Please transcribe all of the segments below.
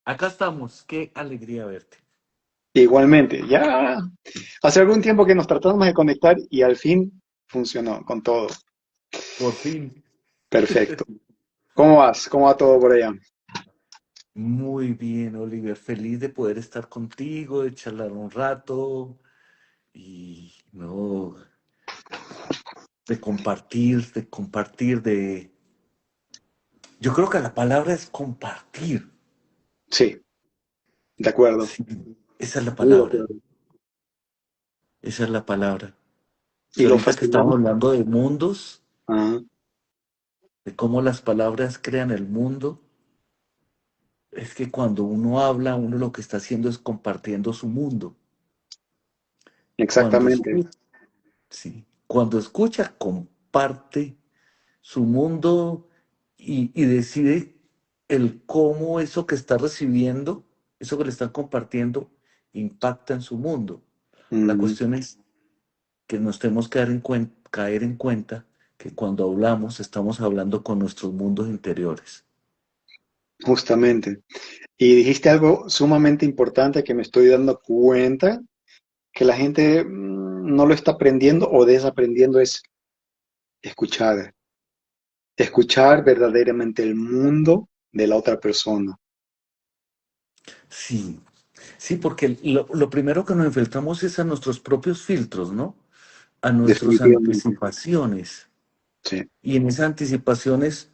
Acá estamos, qué alegría verte. Igualmente, ya hace algún tiempo que nos tratamos de conectar y al fin funcionó con todo. Por fin. Perfecto. ¿Cómo vas? ¿Cómo va todo por allá? Muy bien, Oliver. Feliz de poder estar contigo, de charlar un rato y no, de compartir. Yo creo que la palabra es compartir. Sí, de acuerdo. Sí, esa es la Muy de palabra. acuerdo. Esa es la palabra. Y Y lo ahorita que estamos fascinante. hablando de mundos, Ajá, de cómo las palabras crean el mundo, es que cuando uno habla, uno lo que está haciendo es compartiendo su mundo. Cuando exactamente. escucha, sí, cuando escucha, comparte su mundo y decide el cómo eso que está recibiendo, eso que le están compartiendo, impacta en su mundo. La Ujú, cuestión es que nos tenemos que caer en cuenta que cuando hablamos estamos hablando con nuestros mundos interiores. justamente. Y dijiste algo sumamente importante que me estoy dando cuenta que la gente no lo está aprendiendo o desaprendiendo es escuchar. Escuchar verdaderamente el mundo de la otra persona. Sí, sí, porque lo primero que nos enfrentamos es a nuestros propios filtros, ¿no? A nuestras Definitivamente. anticipaciones. Sí. Y en esas anticipaciones,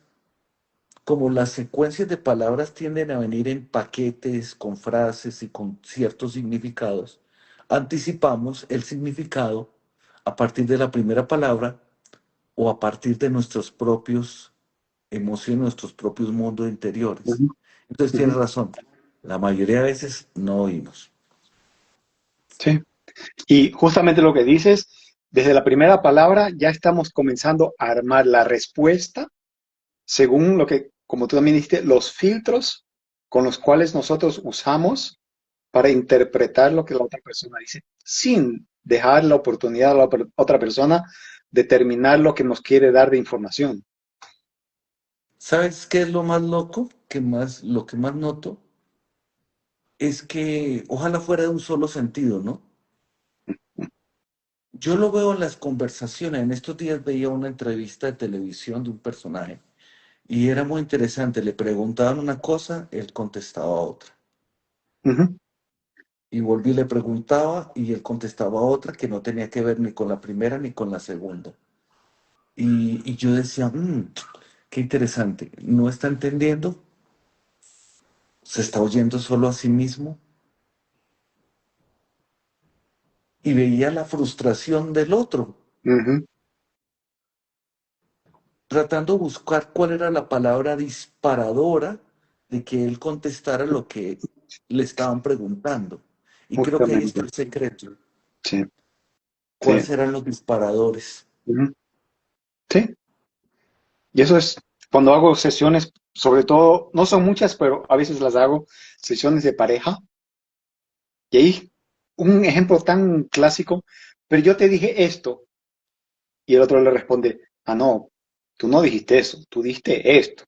como las secuencias de palabras tienden a venir en paquetes, con frases y con ciertos significados, anticipamos el significado a partir de la primera palabra o a partir de nuestros propios emociones, nuestros propios mundos interiores. Ujú, Entonces ujú. tienes razón, la mayoría de veces no oímos. Sí. Y justamente lo que dices, desde la primera palabra ya estamos comenzando a armar la respuesta según lo que, como tú también dijiste, los filtros con los cuales nosotros usamos para interpretar lo que la otra persona dice, sin dejar la oportunidad a la otra persona de terminar lo que nos quiere dar de información. ¿Sabes qué es lo más loco? Lo que más noto es que ojalá fuera de un solo sentido, ¿no? Yo lo veo en las conversaciones. En estos días veía una entrevista de televisión de un personaje y era muy interesante. Le preguntaban una cosa, él contestaba otra. Ujú, Y volví y le preguntaba y él contestaba otra que no tenía que ver ni con la primera ni con la segunda. Y yo decía, qué interesante. No está entendiendo, se está oyendo solo a sí mismo y veía la frustración del otro, ujú. tratando de buscar cuál era la palabra disparadora de que él contestara lo que le estaban preguntando. Y creo que ahí está Justamente. el secreto. Sí, ¿Cuáles sí. serán los disparadores? Ujú. Sí. Y eso es cuando hago sesiones, sobre todo, no son muchas, pero a veces las hago, sesiones de pareja. Y ahí, un ejemplo tan clásico, pero yo te dije esto, y el otro le responde, ah, no, tú no dijiste eso, tú dijiste esto.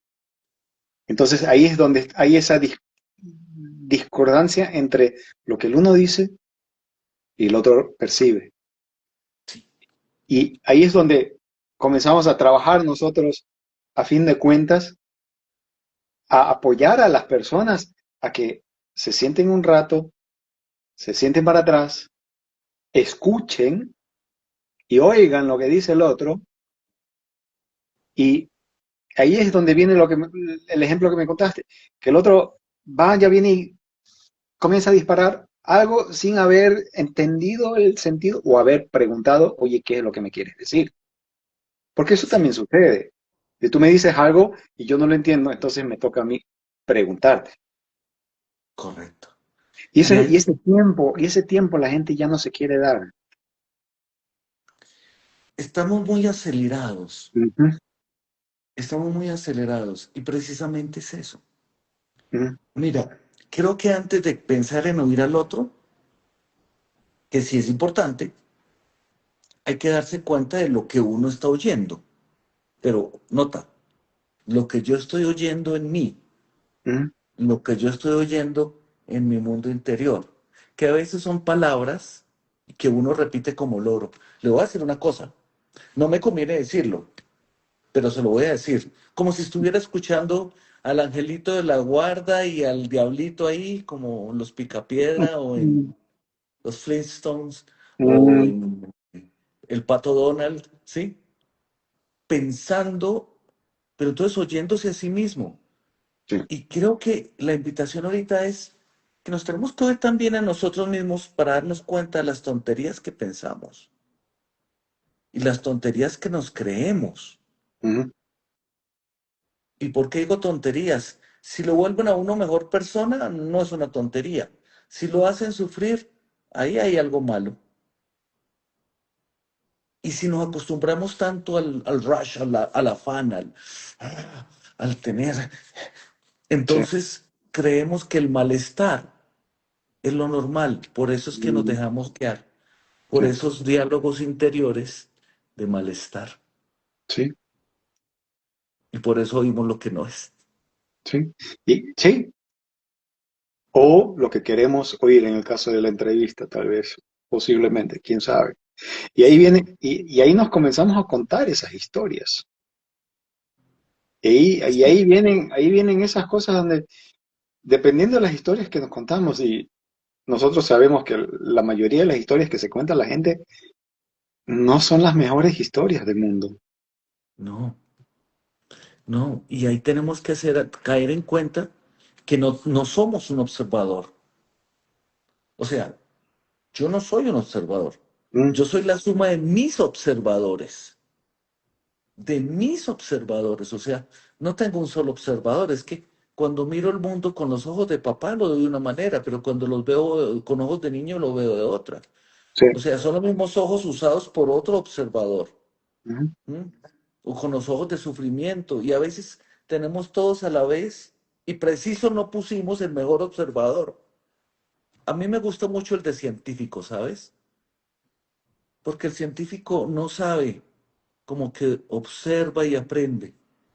Entonces ahí es donde hay esa discordancia entre lo que el uno dice y el otro percibe. Sí, Y ahí es donde comenzamos a trabajar nosotros, a fin de cuentas, a apoyar a las personas a que se sienten un rato, se sienten para atrás, escuchen y oigan lo que dice el otro. Y ahí es donde viene el ejemplo que me contaste, que el otro va, ya viene y comienza a disparar algo sin haber entendido el sentido o haber preguntado, oye, ¿qué es lo que me quieres decir? Porque eso sí, también sucede. Si tú me dices algo y yo no lo entiendo, entonces me toca a mí preguntarte. correcto. Y Y ese, y ahí ese tiempo la gente ya no se quiere dar. estamos muy acelerados, Ujú, estamos muy acelerados y precisamente es eso. ujú, Mira, creo que antes de pensar en oír al otro, que sí es importante, hay que darse cuenta de lo que uno está oyendo. Pero nota, lo que yo estoy oyendo en mí, ujú. lo que yo estoy oyendo en mi mundo interior, que a veces son palabras que uno repite como loro. Le voy a decir una cosa, no me conviene decirlo, pero se lo voy a decir, como si estuviera escuchando al angelito de la guarda y al diablito ahí, como en los Picapiedra o en Mm, los Flintstones o mm, en el Pato Donald, ¿sí? Pensando, pero entonces oyéndose a sí mismo. sí. Y creo que la invitación ahorita es que nos tenemos que ver también a nosotros mismos para darnos cuenta de las tonterías que pensamos y las tonterías que nos creemos. Ujú, ¿Y por qué digo tonterías? Si lo vuelven a uno mejor persona, no es una tontería. Si lo hacen sufrir, ahí hay algo malo. Y si nos acostumbramos tanto al rush, al afán, al tener, sí. entonces creemos que el malestar es lo normal. Por eso es que nos Mm, dejamos guiar por sí. esos diálogos interiores de malestar. Sí. Y por eso oímos lo que no es. Sí. Y, sí. O lo que queremos oír en el caso de la entrevista, tal vez, posiblemente, quién sabe. Y ahí viene, y ahí nos comenzamos a contar esas historias. Y ahí vienen esas cosas donde, dependiendo de las historias que nos contamos, y nosotros sabemos que la mayoría de las historias que se cuenta la gente no son las mejores historias del mundo. No, no. Y ahí tenemos que caer en cuenta que no somos un observador. O sea, yo no soy un observador. Mm, Yo soy la suma de mis observadores. De mis observadores. O sea, no tengo un solo observador. Es que cuando miro el mundo con los ojos de papá lo veo de una manera, pero cuando los veo con ojos de niño lo veo de otra. sí. O sea, son los mismos ojos usados por otro observador. Ujú, ¿M? O con los ojos de sufrimiento. Y a veces tenemos todos a la vez y preciso no pusimos el mejor observador. A mí me gusta mucho el de científico, ¿sabes? Porque el científico no sabe, como que observa y aprende,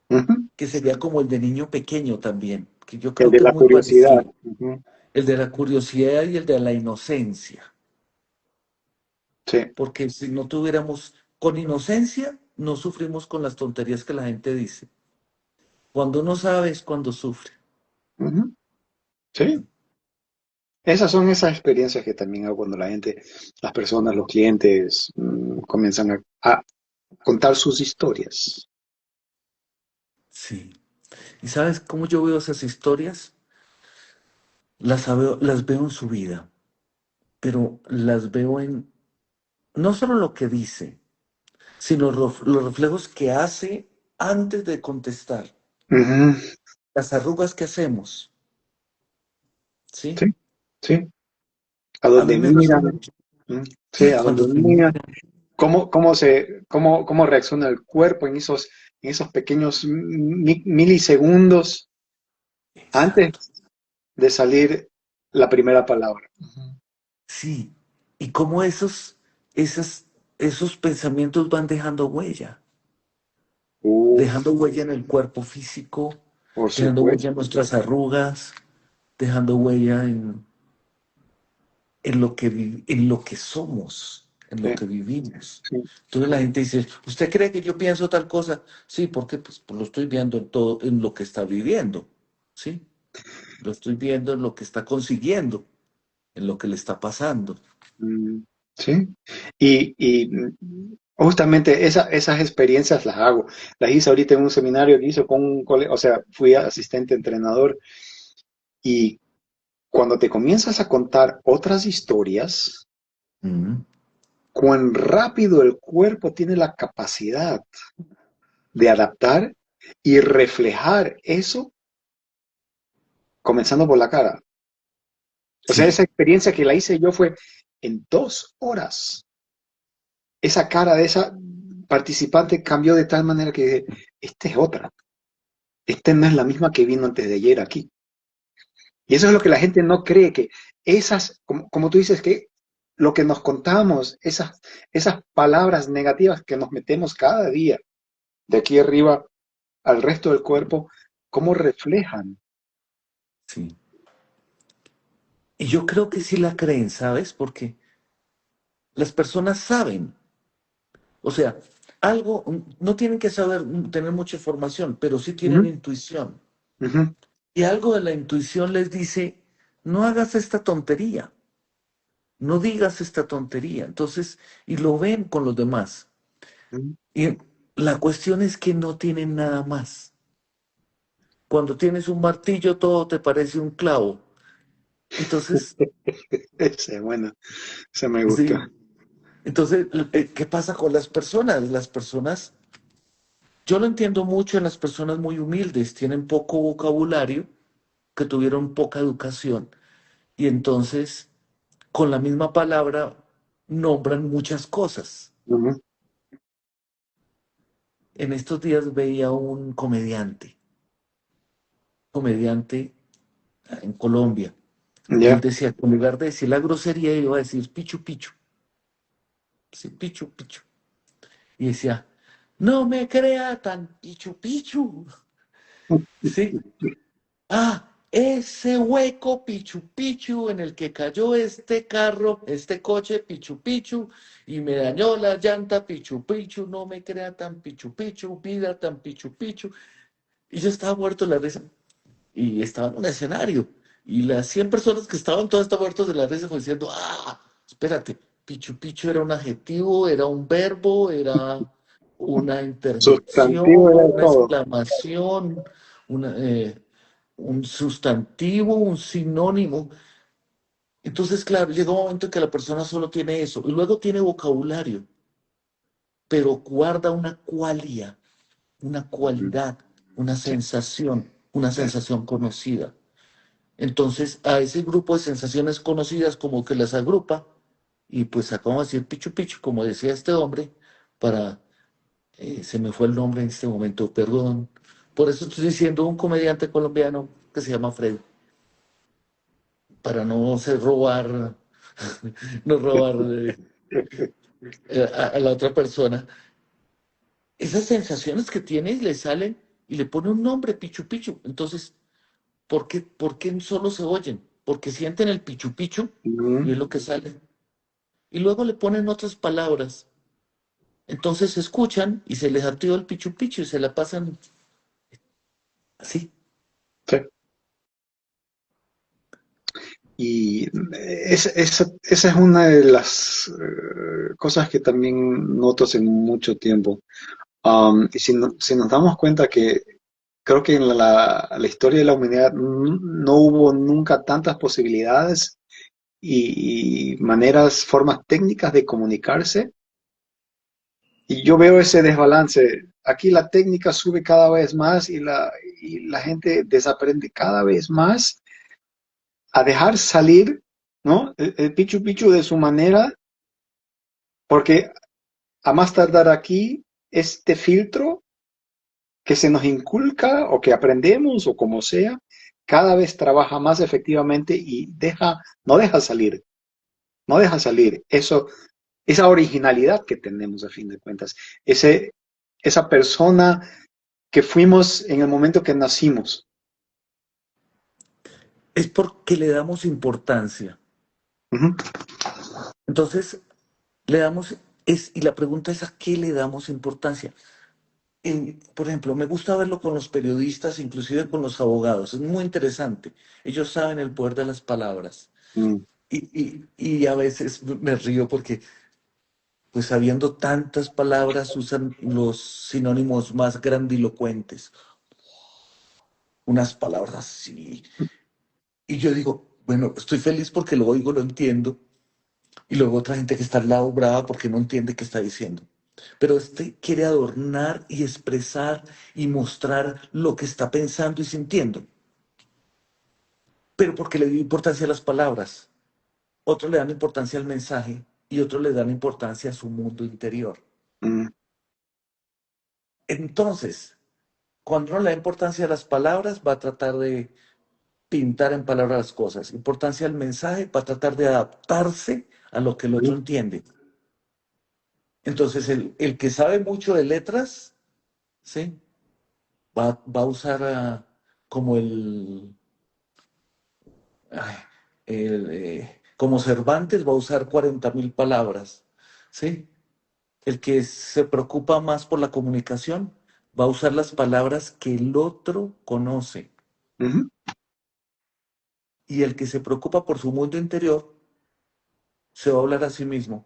ujú. que sería como el de niño pequeño también, que yo El creo de que es la muy curiosidad. parecido. Ujú, El de la curiosidad y el de la inocencia. sí. Porque si no tuviéramos, con inocencia, no sufrimos con las tonterías que la gente dice. Cuando uno sabe es cuando sufre. Ujú, sí. Esas son esas experiencias que también hago cuando la gente, las personas, los clientes comienzan a contar sus historias. Sí. ¿Y sabes cómo yo veo esas historias? Las veo en su vida, pero las veo en no solo lo que dice, sino los reflejos que hace antes de contestar, Ujú, las arrugas que hacemos, sí, ¿sí? sí. A A mí donde me gusta miran, mucho. sí, Sí, a donde cuando te miran. miran, Cómo reacciona el cuerpo en esos pequeños milisegundos antes exacto. de salir la primera palabra. Sí, y cómo esas, esos pensamientos van Uf, dejando huella en el cuerpo físico, por dejando huella en supuesto. nuestras arrugas, dejando huella en lo que somos, en Sí, lo que vivimos. sí. Entonces la gente dice, ¿usted cree que yo pienso tal cosa? Sí, porque pues lo estoy viendo en todo, en lo que está viviendo, ¿sí? Lo estoy viendo en lo que está consiguiendo, en lo que le está pasando. Mm, sí. Justamente esas experiencias las hago. Las hice ahorita en un seminario que hice con un colega, o sea, fui asistente entrenador y cuando te comienzas a contar otras historias, Mm, cuán rápido el cuerpo tiene la capacidad de adaptar y reflejar eso, comenzando por la cara. O sea, esa sí, experiencia que la hice yo fue en 2 horas. Esa cara de esa participante cambió de tal manera que dije, esta es otra. Esta no es la misma que vino antes de ayer aquí. Y eso es lo que la gente no cree, que esas, como tú dices, que lo que nos contamos, esas palabras negativas que nos metemos cada día, de aquí arriba al resto del cuerpo, cómo reflejan. sí. Y yo creo que sí la creen, ¿sabes? Porque las personas saben. O sea, algo, no tienen que saber, tener mucha información, pero sí tienen Ujú, intuición. ujú, Y algo de la intuición les dice, no hagas esta tontería, no digas esta tontería. Entonces, y lo ven con los demás. ujú. Y la cuestión es que no tienen nada más. Cuando tienes un martillo, todo te parece un clavo. Entonces, Ese es bueno, ese me sí. gusta. Entonces, ¿qué pasa con las personas? Las personas, yo lo entiendo mucho en las personas muy humildes, tienen poco vocabulario, que tuvieron poca educación, y entonces, con la misma palabra, nombran muchas cosas. Ujú. En estos días veía un comediante en Colombia, y él Ya. decía que en lugar de decir la grosería, iba a decir pichu pichu, sí, pichu pichu. Y decía, no me crea tan pichu pichu, ¿sí? Ah, ese hueco Pichu Pichu en el que cayó este carro, este coche Pichu Pichu, y me dañó la llanta Pichu Pichu, no me crea tan Pichu Pichu, vida tan Pichu Pichu. Y yo estaba muerto de la risa. Y estaba en un escenario. Y las 100 personas que estaban, todas estaban muertos de la risa, como diciendo, ah, espérate, Pichu Pichu era un adjetivo, era un verbo, era una Sustantivo interjección, era una todo. exclamación, una, un sustantivo, un sinónimo. Entonces, claro, llega un momento en que la persona solo tiene eso y luego tiene vocabulario, pero guarda una cualidad, una Ujú. cualidad, Sí, una sí. sensación conocida. Entonces, a ese grupo de sensaciones conocidas como que las agrupa y pues acabamos de decir pichu pichu, como decía este hombre, para, se me fue el nombre en este momento, perdón. Por eso estoy diciendo un comediante colombiano que se llama Fred, para no ser robar, no robar a la otra persona. Esas sensaciones que tiene le salen y le pone un nombre, pichu pichu. Entonces, por qué solo se oyen? Porque sienten el pichu pichu y Ujú. es lo que sale. Y luego le ponen otras palabras. Entonces se escuchan y se les activa el pichu pichu y se la pasan así. Sí. Y esa es una de las cosas que también noto hace mucho tiempo. Y si nos damos cuenta que creo que en la historia de la humanidad no hubo nunca tantas posibilidades y maneras, formas técnicas de comunicarse. Y yo veo ese desbalance. Aquí la técnica sube cada vez más y la gente desaprende cada vez más a dejar salir, ¿no? El Pichu Pichu de su manera, porque a más tardar aquí, este filtro que se nos inculca o que aprendemos o como sea, cada vez trabaja más efectivamente y no deja salir eso, esa originalidad que tenemos a fin de cuentas, esa persona que fuimos en el momento que nacimos. Es porque le damos importancia. Ujú, Entonces, y la pregunta es ¿a qué le damos importancia? Por ejemplo, me gusta verlo con los periodistas, inclusive con los abogados. Es muy interesante. Ellos saben el poder de las palabras. mm, Y a veces me río porque, pues habiendo tantas palabras, usan los sinónimos más grandilocuentes. Unas palabras así. Y yo digo, bueno, estoy feliz porque lo oigo, lo entiendo. Y luego otra gente que está al lado brava porque no entiende qué está diciendo. Pero este quiere adornar y expresar y mostrar lo que está pensando y sintiendo. Pero porque le dio importancia a las palabras. Otros le dan importancia al mensaje y otros le dan importancia a su mundo interior. mm, Entonces, cuando uno le da importancia a las palabras, va a tratar de pintar en palabras las cosas. Importancia al mensaje, va a tratar de adaptarse a lo que el otro mm. entiende. Entonces, el que sabe mucho de letras, ¿sí? Va a usar como ay, como Cervantes va a usar 40.000 palabras, ¿sí? El que se preocupa más por la comunicación va a usar las palabras que el otro conoce. Ujú. Y el que se preocupa por su mundo interior se va a hablar a sí mismo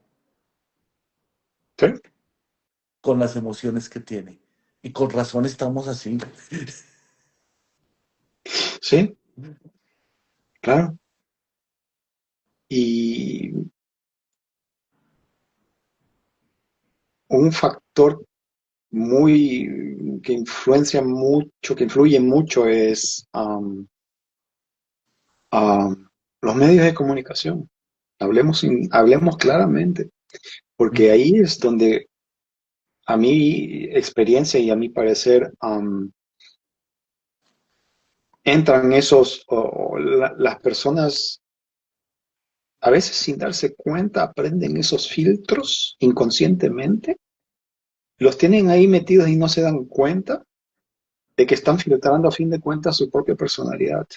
Sí, con las emociones que tiene. Y con razón estamos así. sí, claro. Y un factor muy que influencia mucho, que influye mucho es los medios de comunicación. Hablemos claramente, porque ahí es donde a mi experiencia y a mi parecer entran esos, las personas a veces sin darse cuenta aprenden esos filtros inconscientemente, los tienen ahí metidos y no se dan cuenta de que están filtrando a fin de cuentas su propia personalidad,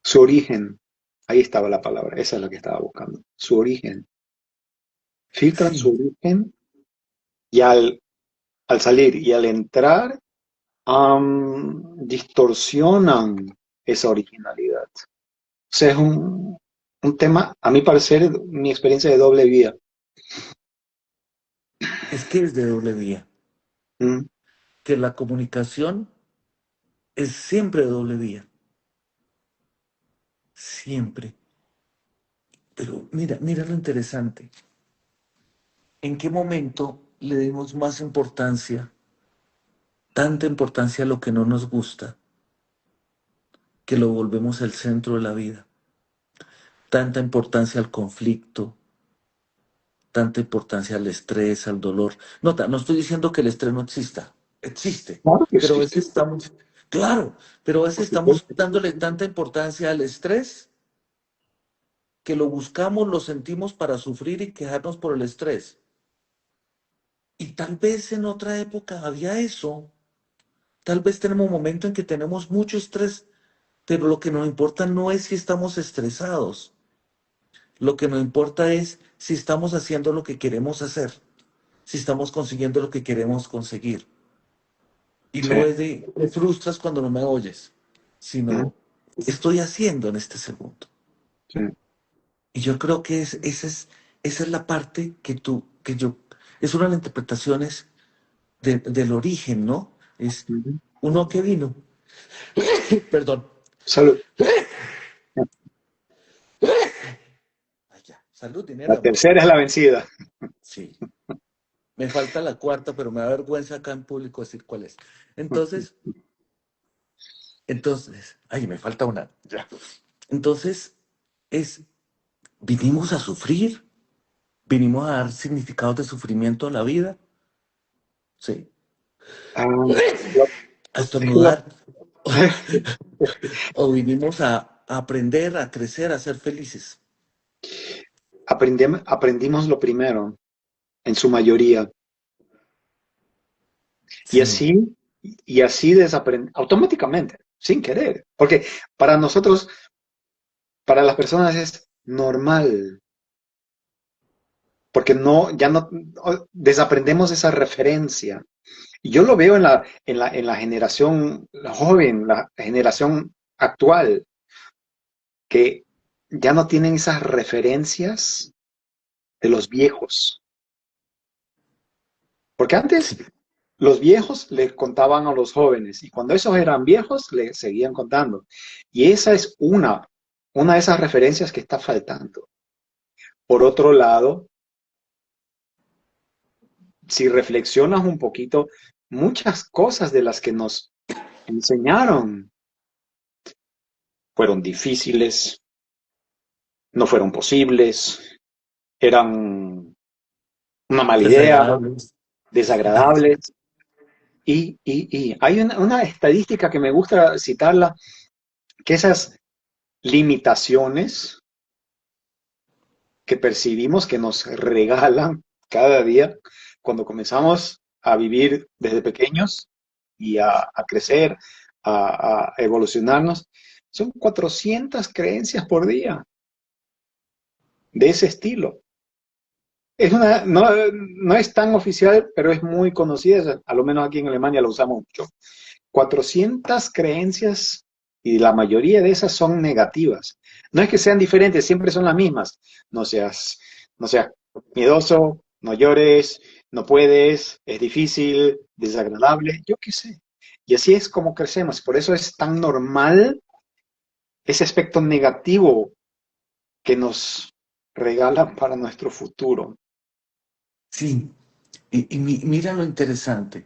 su origen. Ahí estaba la palabra, esa es la que estaba buscando, su origen. Filtran su Sí, origen y al salir y al entrar, distorsionan esa originalidad. O sea, es un tema, a mi parecer, mi experiencia de doble vía. es que es de doble vía, Mm, que la comunicación es siempre de doble vía, siempre. Pero mira, mira lo interesante. ¿En qué momento le dimos más importancia, tanta importancia a lo que no nos gusta, que lo volvemos el centro de la vida? Tanta importancia al conflicto, tanta importancia al estrés, al dolor. Nota, no estoy diciendo que el estrés no exista, existe, claro que pero a existe, veces estamos, claro, pero a por veces estamos supuesto. dándole tanta importancia al estrés que lo buscamos, lo sentimos para sufrir y quejarnos por el estrés. Y tal vez en otra época había eso. Tal vez tenemos un momento en que tenemos mucho estrés, pero lo que nos importa no es si estamos estresados. Lo que nos importa es si estamos haciendo lo que queremos hacer, si estamos consiguiendo lo que queremos conseguir. Y Sí, no es de, me frustras cuando no me oyes, mm, sino, ¿qué estoy haciendo en este segundo? sí, Y yo creo que esa es la parte es una de las interpretaciones del origen, ¿no? Es ujú. uno que vino, perdón, Salud. ay, ya, salud, dinero La y amor. tercera es la vencida. Sí, me falta la cuarta, pero me da vergüenza acá en público decir cuál es. Entonces, ay, me falta una, ya. Entonces, es, vinimos a sufrir, vinimos a dar significados de sufrimiento a la vida, sí, Ah, lo- a es que estornudar, o vinimos a aprender, a crecer, a ser felices. aprendimos lo primero, en su mayoría, y Sí, así, y así automáticamente, sin querer, porque para nosotros, para las personas es normal, porque ya no desaprendemos esa referencia. Y yo lo veo en la generación joven, la generación actual, que ya no tienen esas referencias de los viejos. Porque antes sí, los viejos le contaban a los jóvenes y cuando esos eran viejos le seguían contando. Y esa es una de esas referencias que está faltando. Por otro lado, si reflexionas un poquito, muchas cosas de las que nos enseñaron fueron difíciles, no fueron posibles, eran una mala idea, desagradables. desagradables. Y hay una estadística que me gusta citarla, que esas limitaciones que percibimos que nos regalan cada día cuando comenzamos a vivir desde pequeños y a crecer, a evolucionarnos. Son 400 creencias por día de ese estilo. No es tan oficial, pero es muy conocida, a lo menos aquí en Alemania lo usamos mucho. 400 creencias y la mayoría de esas son negativas. No es que sean diferentes, siempre son las mismas. No seas, no seas miedoso, no llores, no puedes, es difícil, desagradable, yo qué sé. Y así es como crecemos. Por eso es tan normal ese aspecto negativo que nos regalan para nuestro futuro. Sí, y mira lo interesante.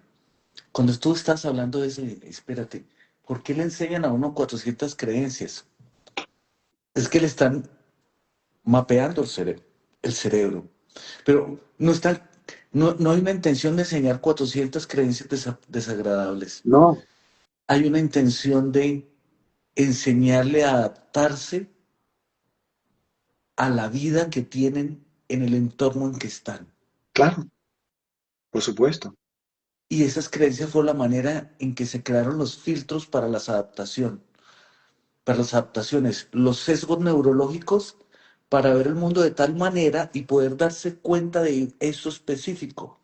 Cuando tú estás hablando de ese, espérate, ¿por qué le enseñan a uno 400 creencias? Es que le están mapeando el cerebro. Pero no hay una intención de enseñar 400 creencias desagradables. No. Hay una intención de enseñarle a adaptarse a la vida que tienen en el entorno en que están. Claro, por supuesto. Y esas creencias fue la manera en que se crearon los filtros para las adaptaciones, los sesgos neurológicos para ver el mundo de tal manera y poder darse cuenta de eso específico.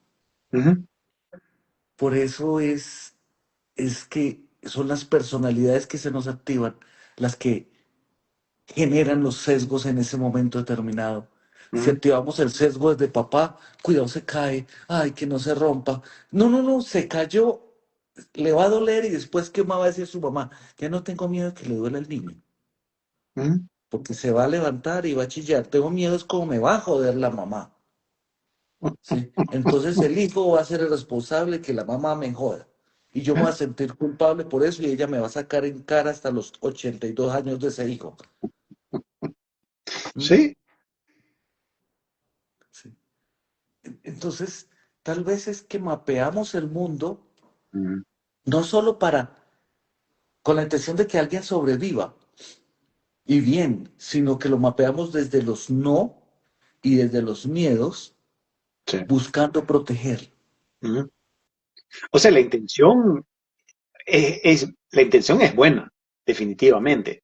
Ujú, Por eso es que son las personalidades que se nos activan las que generan los sesgos en ese momento determinado. Si ujú, activamos el sesgo desde papá, cuidado, se cae, ay, que no se rompa. No, no, no, se cayó, le va a doler y después, ¿qué más va a decir su mamá? Ya no tengo miedo de que le duela al niño, ujú. porque se va a levantar y va a chillar. Tengo miedo es cómo me va a joder la mamá. ¿Sí? Entonces el hijo va a ser el responsable que la mamá me joda. Y yo me voy a sentir culpable por eso y ella me va a sacar en cara hasta los 82 años de ese hijo. ¿Mm? Sí. Sí. Entonces, tal vez es que mapeamos el mundo Ujú, no solo con la intención de que alguien sobreviva y bien, sino que lo mapeamos desde los no y desde los miedos, sí. buscando proteger. Ujú. O sea, la intención es buena, definitivamente.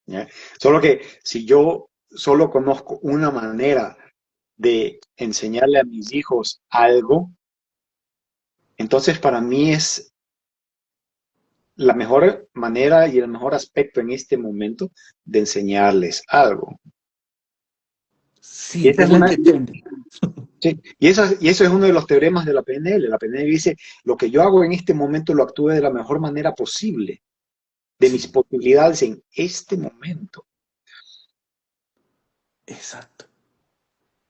¿Ya? Solo que si yo solo conozco una manera de enseñarle a mis hijos algo, entonces para mí es la mejor manera y el mejor aspecto en este momento de enseñarles algo. Y Sí, esa es es la una, depende. sí, y eso es uno de los teoremas de la PNL. La PNL dice, lo que yo hago en este momento lo actúe de la mejor manera posible, de mis Sí, posibilidades en este momento. exacto.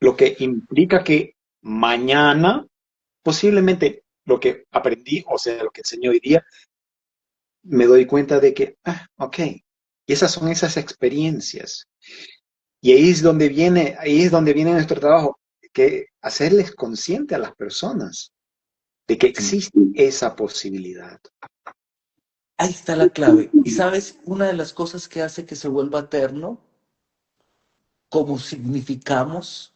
Lo que implica que mañana, posiblemente lo que aprendí, o sea, lo que enseñé hoy día, me doy cuenta de que, ok, y esas son esas experiencias. Y ahí es donde viene nuestro trabajo, que hacerles consciente a las personas de que Sí. existe esa posibilidad. Ahí está la clave. Y sabes, una de las cosas que hace que se vuelva eterno, como significamos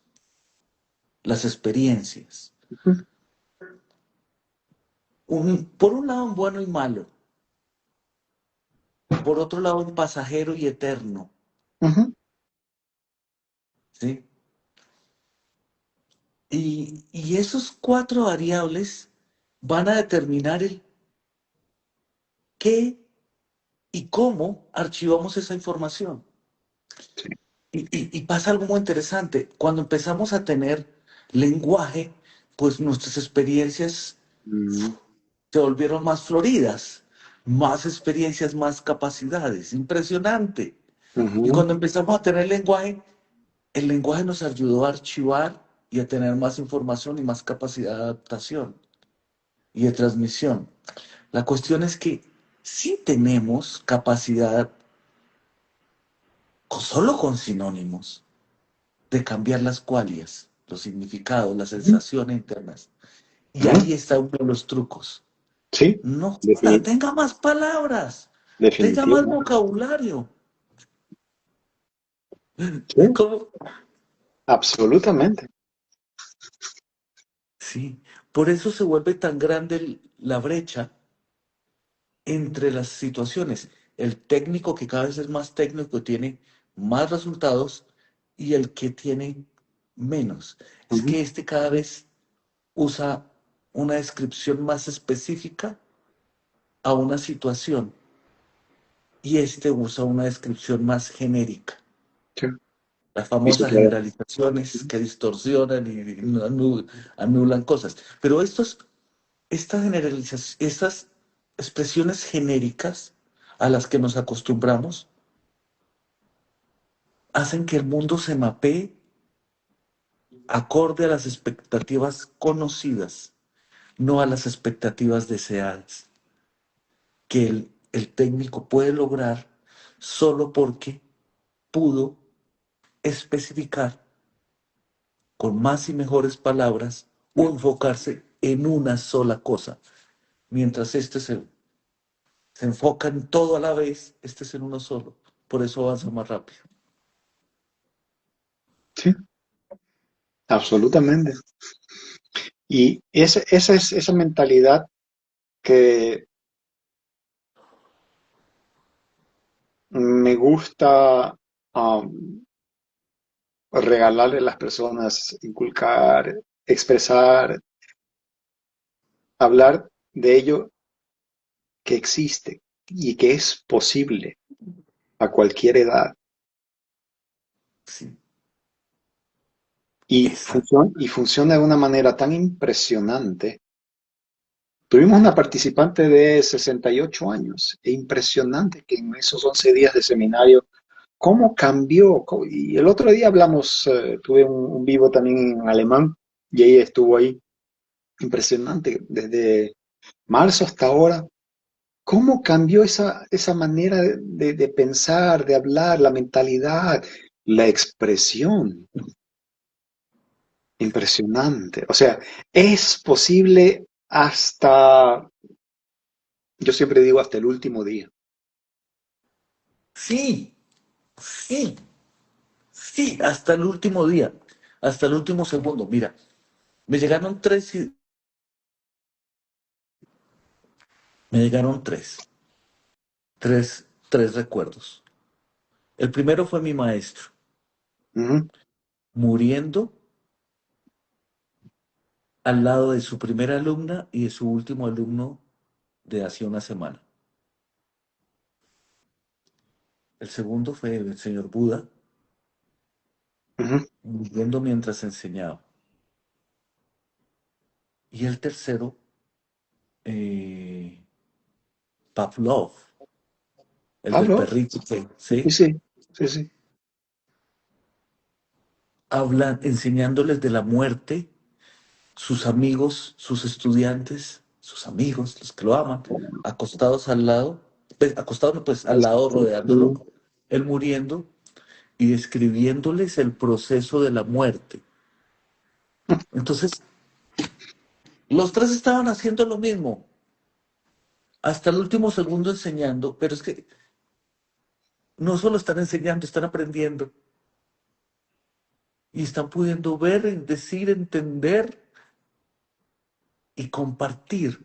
las experiencias. Ujú, Por un lado, un bueno y malo. Por otro lado, un pasajero y eterno. ujú, ¿Sí? Y esos cuatro variables van a determinar el qué y cómo archivamos esa información. sí, Y pasa algo muy interesante. Cuando empezamos a tener lenguaje, pues nuestras experiencias mm, se volvieron más floridas, más experiencias, más capacidades. Impresionante. Y ujú, cuando empezamos a tener lenguaje, el lenguaje nos ayudó a archivar y a tener más información y más capacidad de adaptación y de transmisión. La cuestión es que sí tenemos capacidad, solo con sinónimos, de cambiar las cualias, los significados, las ujú, sensaciones internas. Y ujú. ahí está uno de los trucos. Sí, No, defini- tenga más palabras, tenga más definitivamente. vocabulario. Sí, ¿Cómo? absolutamente. Sí, por eso se vuelve tan grande la brecha entre las situaciones. el técnico que cada vez es más técnico tiene más resultados y el que tiene menos. Es Ujú. que este cada vez usa una descripción más específica a una situación y este usa una descripción más genérica. Sí. Las Y se famosas queda. generalizaciones Ujú. que distorsionan y anulan cosas. Pero estas expresiones genéricas a las que nos acostumbramos hacen que el mundo se mapee acorde a las expectativas conocidas, no a las expectativas deseadas, que el técnico puede lograr solo porque pudo especificar con más y mejores palabras o enfocarse en una sola cosa. Mientras se enfoca en todo a la vez, este es en uno solo. Por eso avanza más rápido. Sí, absolutamente. Y esa mentalidad que me gusta regalarle a las personas, inculcar, expresar, hablar de ello que existe y que es posible a cualquier edad. Sí, Y exacto. funciona de una manera tan impresionante. Tuvimos una participante de 68 años. E impresionante que en esos 11 días de seminario, cómo cambió. Y el otro día hablamos, tuve un vivo también en alemán y ella estuvo ahí. Impresionante, desde marzo hasta ahora. ¿Cómo cambió esa manera de pensar, de hablar, la mentalidad, la expresión? Impresionante. O sea, es posible hasta, yo siempre digo, hasta el último día. Sí, sí, sí, hasta el último día, hasta el último segundo. Mira, me llegaron me llegaron tres recuerdos. El primero fue mi maestro, Ujú, muriendo al lado de su primera alumna y de su último alumno de hace una semana. El segundo fue el señor Buda, ujú. muriendo mientras enseñaba. Y el tercero, eh, Pavlov, el del Pablo, perrito, sí, ¿sí? sí, sí, sí. Hablan, enseñándoles de la muerte, sus amigos, sus estudiantes, sus amigos, los que lo aman, acostados al lado, pues, acostados no, pues al lado rodeándolo, Ujú. él muriendo y describiéndoles el proceso de la muerte. Entonces, los tres estaban haciendo lo mismo, hasta el último segundo enseñando, pero es que no solo están enseñando, están aprendiendo y están pudiendo ver, decir, entender y compartir.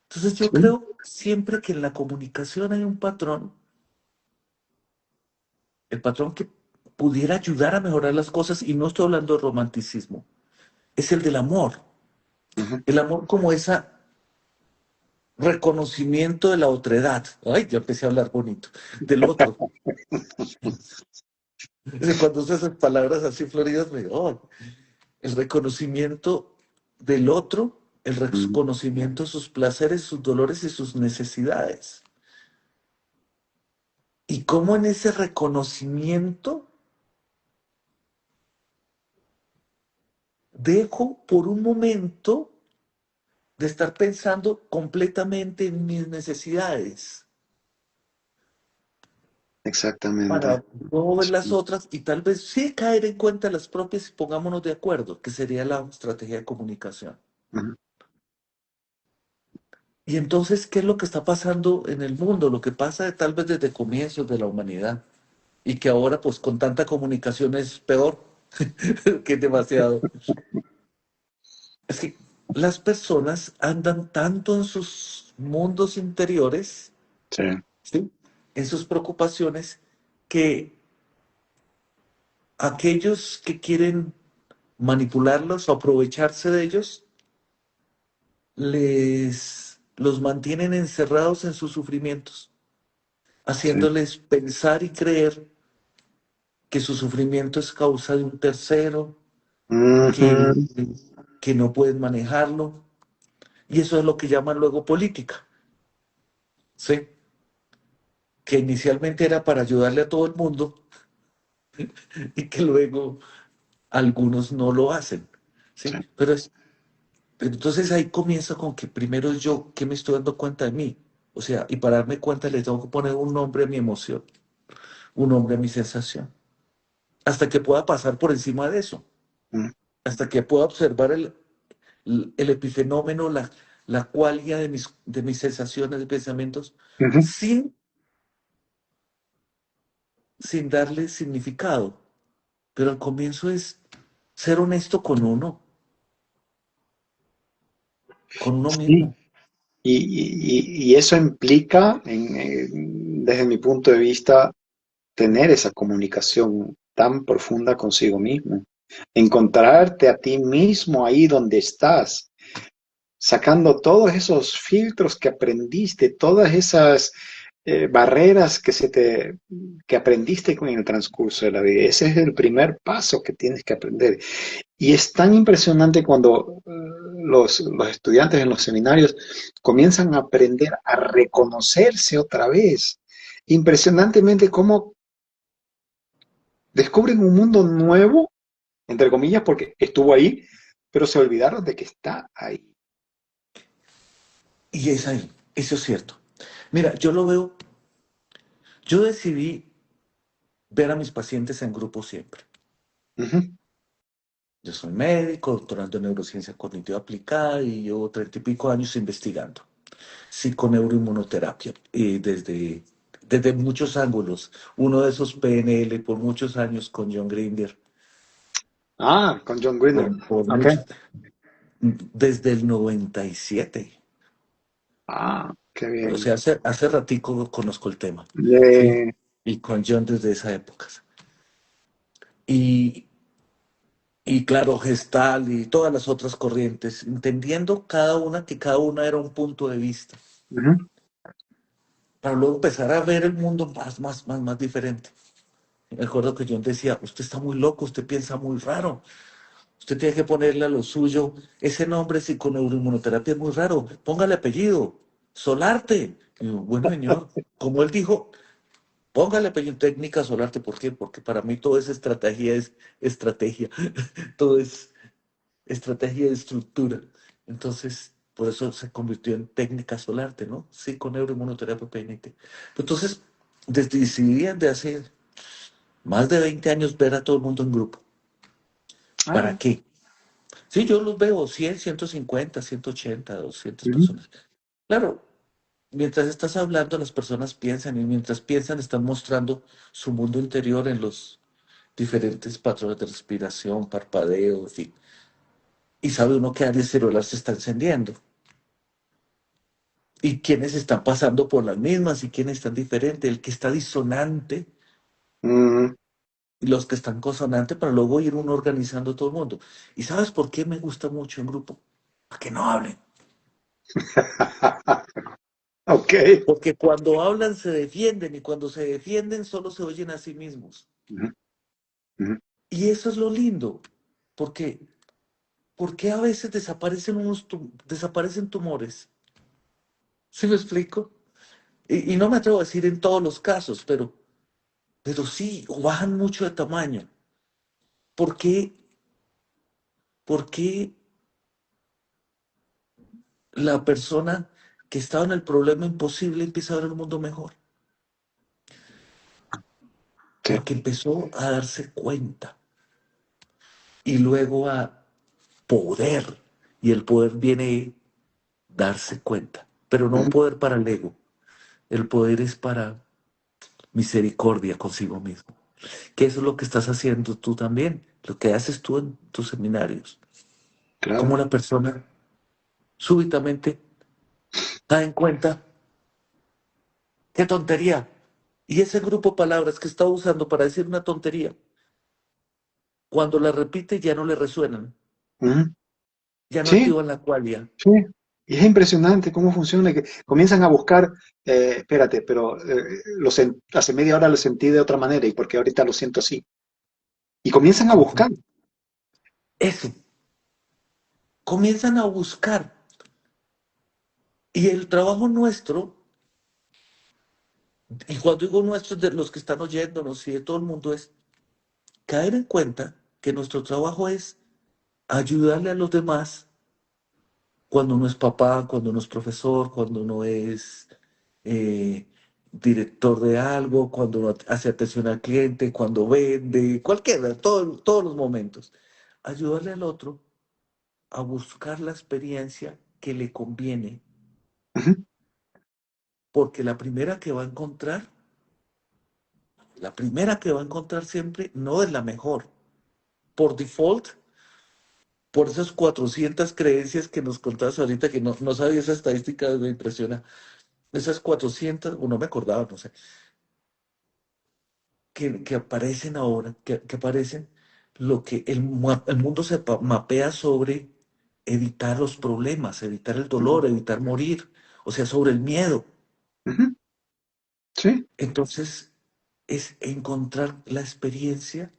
Entonces yo Sí, creo siempre que en la comunicación hay un patrón, el patrón que pudiera ayudar a mejorar las cosas, y no estoy hablando de romanticismo, es el del amor. ujú. El amor como ese reconocimiento de la otredad. Ay, ya empecé a hablar bonito. Del otro. Es decir, cuando usas esas palabras así floridas, me digo, "Oh". El reconocimiento del otro, el Mm, reconocimiento de sus placeres, sus dolores y sus necesidades. Y cómo en ese reconocimiento dejo por un momento de estar pensando completamente en mis necesidades exactamente. para no ver las Sí. otras y tal vez sí caer en cuenta las propias y pongámonos de acuerdo, que sería la estrategia de comunicación. Ujú. Y entonces, ¿qué es lo que está pasando en el mundo? Lo que pasa tal vez desde comienzos de la humanidad y que ahora pues con tanta comunicación es peor, que es demasiado. Es que las personas andan tanto en sus mundos interiores, Sí. ¿sí? en sus preocupaciones que aquellos que quieren manipularlos o aprovecharse de ellos los mantienen encerrados en sus sufrimientos, sí. haciéndoles pensar y creer que su sufrimiento es causa de un tercero, que, Ujú, que no pueden manejarlo. Y eso es lo que llaman luego política, ¿sí? Que inicialmente era para ayudarle a todo el mundo y que luego algunos no lo hacen, sí. ¿sí? Pero entonces ahí comienza con que primero yo, que me estoy dando cuenta de mí? O sea, y para darme cuenta le tengo que poner un nombre a mi emoción, un nombre a mi sensación, hasta que pueda pasar por encima de eso, Mm, hasta que pueda observar el epifenómeno, la cualidad de mis sensaciones, de pensamientos, ujú. sin, sin darle significado. Pero al comienzo es ser honesto con uno Sí. mismo. Y eso implica, desde mi punto de vista, tener esa comunicación tan profunda consigo mismo. Encontrarte a ti mismo ahí donde estás, sacando todos esos filtros que aprendiste, todas esas barreras que aprendiste con el transcurso de la vida. Ese es el primer paso que tienes que aprender. Y es tan impresionante cuando los estudiantes en los seminarios comienzan a aprender a reconocerse otra vez. Impresionantemente cómo descubren un mundo nuevo, entre comillas, porque estuvo ahí, pero se olvidaron de que está ahí. Y es ahí, eso es cierto. Mira, yo lo veo, yo decidí ver a mis pacientes en grupo siempre. Ujú. Yo soy médico, doctorando en neurociencia cognitiva aplicada y llevo 30 y pico años investigando psiconeuroinmunoterapia desde muchos ángulos. Uno de esos PNL por muchos años con John Grinder, Ah, con John Grinder. por Ok. muchos, desde el 97. Ah, qué O bien. sea, hace ratico conozco el tema, ¿sí? Eh, Y con John desde esa época. Y, y claro, Gestal y todas las otras corrientes, entendiendo cada una que cada una era un punto de vista, ujú. para luego empezar a ver el mundo más diferente. Me acuerdo que John decía, usted está muy loco, usted piensa muy raro, usted tiene que ponerle a lo suyo, ese nombre psiconeuroinmunoterapia es muy raro, póngale apellido, Solarte. Y yo, bueno, señor, como él dijo, póngale apellido técnica Solarte, ¿por qué? Porque para mí todo es estrategia, todo es estrategia de estructura. Entonces, por eso se convirtió en técnica Solarte, ¿no? Sí, con neuroinmunoterapia PNT. Entonces, decidí de hace más de 20 años ver a todo el mundo en grupo. ¿Para Ah, qué? Sí, yo los veo 100, 150, 180, 200 ujú, personas. Claro, mientras estás hablando, las personas piensan y mientras piensan están mostrando su mundo interior en los diferentes patrones de respiración, parpadeo, en fin. Y sabe uno qué área celular se está encendiendo y quiénes están pasando por las mismas y quiénes están diferentes, el que está disonante ujú. y los que están consonantes para luego ir uno organizando todo el mundo. ¿Y sabes por qué me gusta mucho en grupo? Para que no hablen. Ok. Porque cuando hablan se defienden y cuando se defienden solo se oyen a sí mismos. Ujú, ujú. Y eso es lo lindo, porque porque a veces desaparecen tumores. ¿Sí me explico? Y no me atrevo a decir en todos los casos, pero sí, o bajan mucho de tamaño. ¿Por qué? Porque la persona que estaba en el problema imposible empieza a ver el mundo mejor? Sí. Porque empezó a darse cuenta y luego a poder. Y el poder viene darse cuenta, pero no un Ujú. poder para el ego. El poder es para misericordia consigo mismo. Que eso es lo que estás haciendo tú también, lo que haces tú en tus seminarios. Claro. Como la persona súbitamente da en cuenta, qué tontería. Y ese grupo de palabras que está usando para decir una tontería, cuando la repite ya no le resuenan, Ujú. ya no Sí, activan la cualia. sí. Y es impresionante cómo funciona, que comienzan a buscar, espérate, pero hace media hora lo sentí de otra manera y porque ahorita lo siento así. Y comienzan a buscar. Eso, comienzan a buscar. Y el trabajo nuestro, y cuando digo nuestro, de los que están oyéndonos y de todo el mundo, es caer en cuenta que nuestro trabajo es ayudarle a los demás cuando uno es papá, cuando uno es profesor, cuando uno es eh, director de algo, cuando uno hace atención al cliente, cuando vende, cualquiera, todos los momentos. Ayudarle al otro a buscar la experiencia que le conviene, Ujú, porque la primera que va a encontrar siempre no es la mejor. Por default, por esas 400 creencias que nos contabas ahorita, que no sabía esa estadística, me impresiona. Esas 400 o no me acordaba, no sé, que aparecen ahora, que aparecen, lo que el mundo mapea sobre evitar los problemas, evitar el ujú, dolor, evitar morir, o sea, sobre el miedo. ujú. Sí. Entonces, es encontrar la experiencia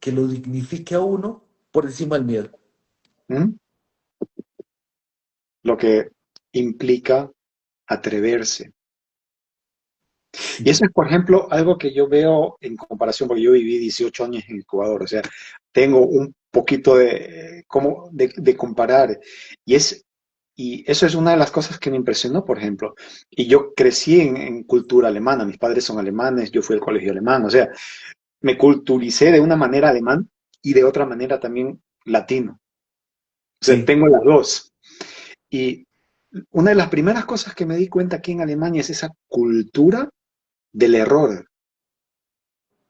que lo dignifique a uno por encima del miedo. Ujú. Lo que implica atreverse. Y Sí, eso es, por ejemplo, algo que yo veo en comparación, porque yo viví 18 años en Ecuador, o sea, tengo un poquito de comparar. Y, y eso es una de las cosas que me impresionó, por ejemplo. Y yo crecí en cultura alemana, mis padres son alemanes, yo fui al colegio alemán, o sea, me culturicé de una manera alemán y de otra manera también latino. O sea, sí, tengo las dos. Y una de las primeras cosas que me di cuenta aquí en Alemania es esa cultura del error.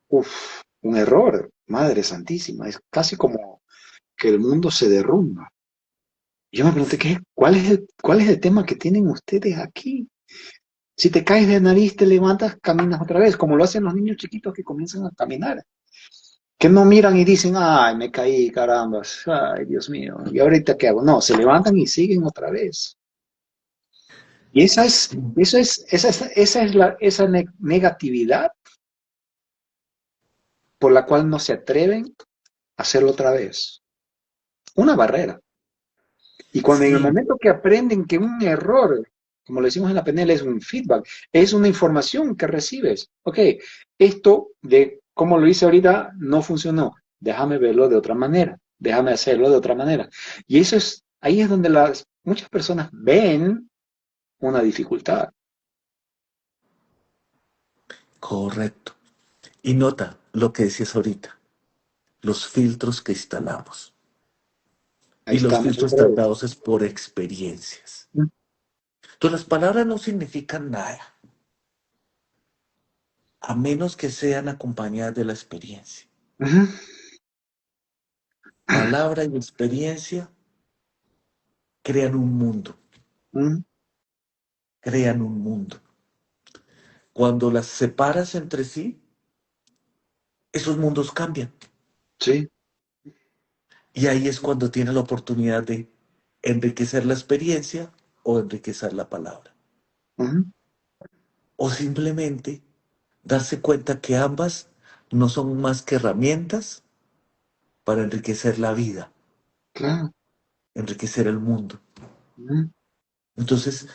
Uf, un error, Madre Santísima, es casi como que el mundo se derrumba. Yo me pregunté, sí. ¿cuál es el tema que tienen ustedes aquí? Si te caes de nariz, te levantas, caminas otra vez, como lo hacen los niños chiquitos que comienzan a caminar. Que no miran y dicen, ay, me caí, carambas, ay, Dios mío, ¿y ahorita qué hago? No, se levantan y siguen otra vez. Y esa negatividad por la cual no se atreven a hacerlo otra vez. Una barrera. Y cuando en el Sí, momento que aprenden que un error, como le decimos en la PNL, es un feedback, es una información que recibes. Ok, esto de cómo lo hice ahorita no funcionó. Déjame verlo de otra manera. Déjame hacerlo de otra manera. Y ahí es donde muchas personas ven una dificultad. correcto. Y nota lo que decías ahorita, los filtros que instalamos. Ahí Y los estamos filtros otra están vez. dados es por experiencias. Entonces las palabras no significan nada, a menos que sean acompañadas de la experiencia. Ujú, Palabra y experiencia crean un mundo, ujú. crean un mundo. Cuando las separas entre sí, esos mundos cambian. Sí. Y ahí es cuando tienes la oportunidad de enriquecer la experiencia o enriquecer la palabra. Ujú. O simplemente darse cuenta que ambas no son más que herramientas para enriquecer la vida, Claro. enriquecer el mundo. Ujú, Entonces,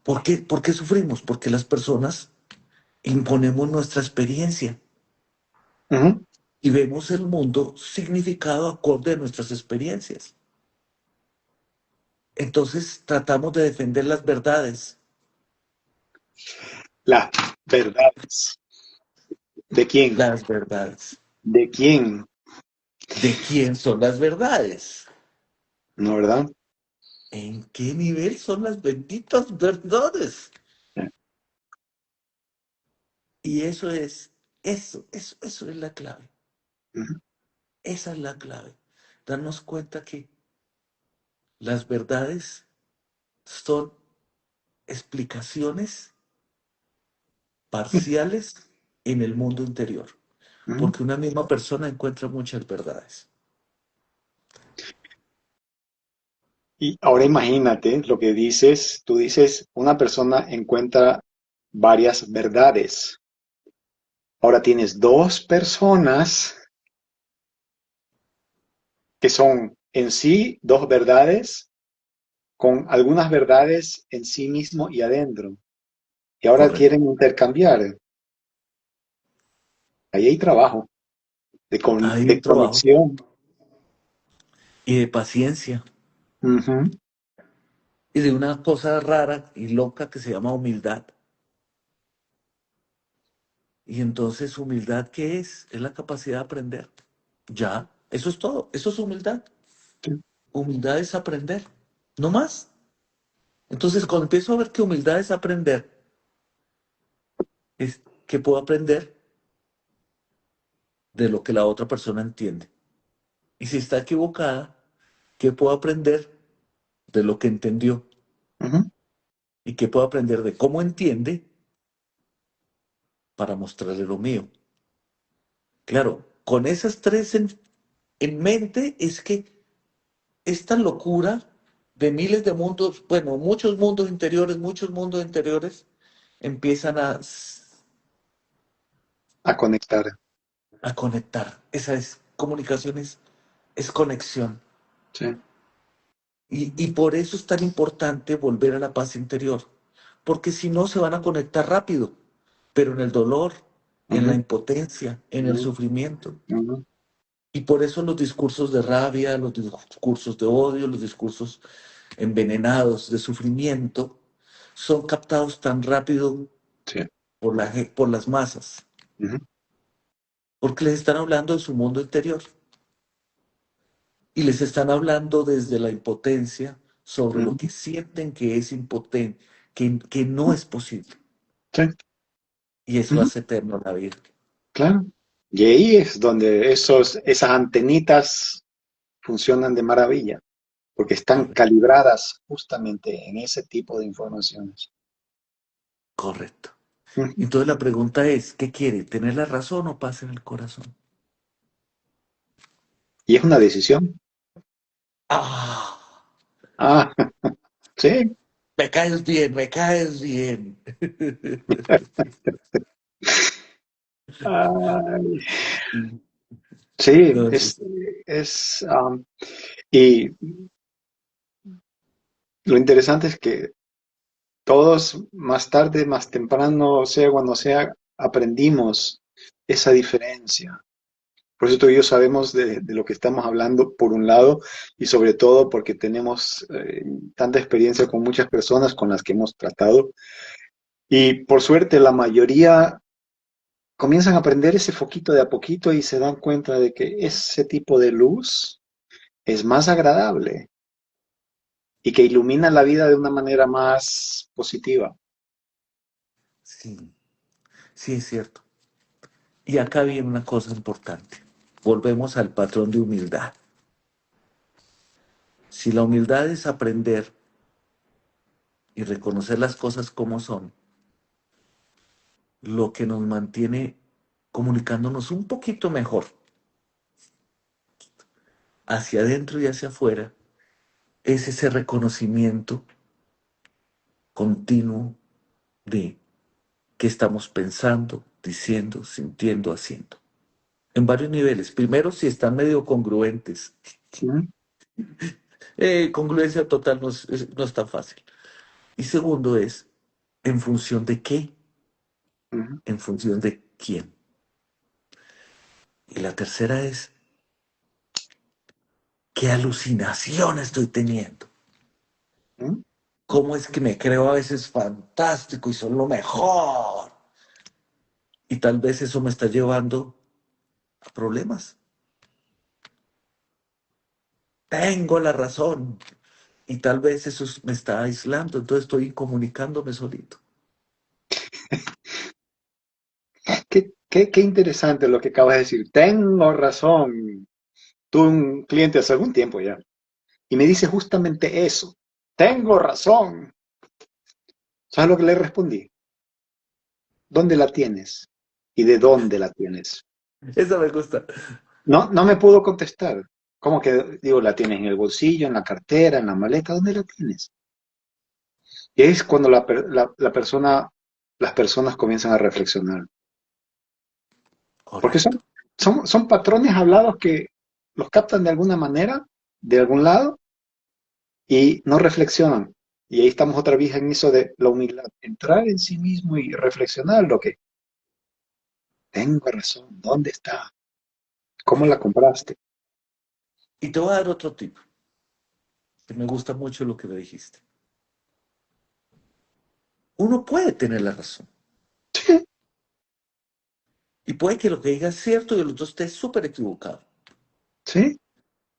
por qué sufrimos? Porque las personas imponemos nuestra experiencia ujú. y vemos el mundo significado acorde a nuestras experiencias. Entonces, tratamos de defender las verdades. Las verdades. ¿De quién? Las verdades. ¿De quién? ¿De quién son las verdades? ¿No, verdad? ¿En qué nivel son las benditas verdades? Y eso es la clave. Ujú. Esa es la clave. Darnos cuenta que las verdades son explicaciones parciales en el mundo interior, Ujú. porque una misma persona encuentra muchas verdades. Y ahora imagínate lo que dices, tú dices, una persona encuentra varias verdades. Ahora tienes dos personas que son en sí dos verdades, con algunas verdades en sí mismo y adentro. Y ahora Correcto. quieren intercambiar. Ahí hay trabajo Hay un de trabajo conexión. y de paciencia Ujú. y de una cosa rara y loca que se llama humildad. Y entonces, ¿humildad qué es? Es la capacidad de aprender. Ya, eso es todo. Eso es humildad. Sí. Humildad es aprender, no más. Entonces, cuando empiezo a ver que humildad es aprender, es que puedo aprender de lo que la otra persona entiende. Y si está equivocada, ¿qué puedo aprender de lo que entendió? Ujú. ¿Y qué puedo aprender de cómo entiende para mostrarle lo mío? Claro, con esas tres en mente es que esta locura de miles de mundos, bueno, muchos mundos interiores, empiezan A conectar. a conectar. Esa es comunicación, es conexión. Sí. Y por eso es tan importante volver a la paz interior, porque si no se van a conectar rápido, pero en el dolor, en la Ujú. impotencia, en el Ujú. sufrimiento. Ujú. Y por eso los discursos de rabia, los discursos de odio, los discursos envenenados de sufrimiento son captados tan rápido Sí. por las masas, Ujú. porque les están hablando de su mundo interior y les están hablando desde la impotencia sobre lo Ujú. que sienten que es impotente, que no es posible. Sí. Y eso Ujú. hace eterno la vida. Claro. Y ahí es donde esas antenitas funcionan de maravilla, porque están Correcto. calibradas justamente en ese tipo de informaciones. Correcto. Ujú. Entonces la pregunta es, ¿qué quiere? ¿Tener la razón o paz en el corazón? Y es una decisión. Ah, Ah, sí. me caes bien, me caes bien. Ay, sí, No, eso es es, y lo interesante es que todos más tarde, más temprano, sea cuando sea, aprendimos esa diferencia. Por eso tú y yo sabemos de lo que estamos hablando, por un lado, y sobre todo porque tenemos tanta experiencia con muchas personas con las que hemos tratado. Y por suerte, la mayoría comienzan a aprender ese foquito de a poquito y se dan cuenta de que ese tipo de luz es más agradable y que ilumina la vida de una manera más positiva. sí, sí es cierto. Y acá viene una cosa importante. Volvemos al patrón de humildad. Si la humildad es aprender y reconocer las cosas como son, lo que nos mantiene comunicándonos un poquito mejor hacia adentro y hacia afuera es ese reconocimiento continuo de qué estamos pensando, diciendo, sintiendo, haciendo. En varios niveles. Primero, si están medio congruentes. Ujú. Congruencia total no es tan fácil. Y segundo es, ¿en función de qué? Ujú. ¿En función de quién? Y la tercera es, ¿qué alucinación estoy teniendo? Ujú. ¿Cómo es que me creo a veces fantástico y soy lo mejor? Y tal vez eso me está llevando a problemas. Tengo la razón. Y tal vez me está aislando, entonces estoy comunicándome solito. Qué interesante lo que acabas de decir. Tengo razón. Tuve un cliente hace algún tiempo ya y me dice justamente eso. Tengo razón. ¿Sabes lo que le respondí? ¿dónde la tienes? ¿Y de dónde la tienes? Esa me gusta. No, no me pudo contestar. ¿Cómo que, digo, la tienes en el bolsillo, en la cartera, en la maleta? ¿Dónde la tienes? Y es cuando la persona, las personas comienzan a reflexionar. Porque Correcto. son patrones hablados que los captan de alguna manera, de algún lado, y no reflexionan. Y ahí estamos otra vez en eso de la humildad. Entrar en sí mismo y reflexionar lo que tengo razón, ¿dónde está? ¿Cómo la compraste? Y te voy a dar otro tip, que me gusta mucho lo que me dijiste. Uno puede tener la razón. Sí, Y puede que lo que diga es cierto y el otro esté súper equivocado. sí,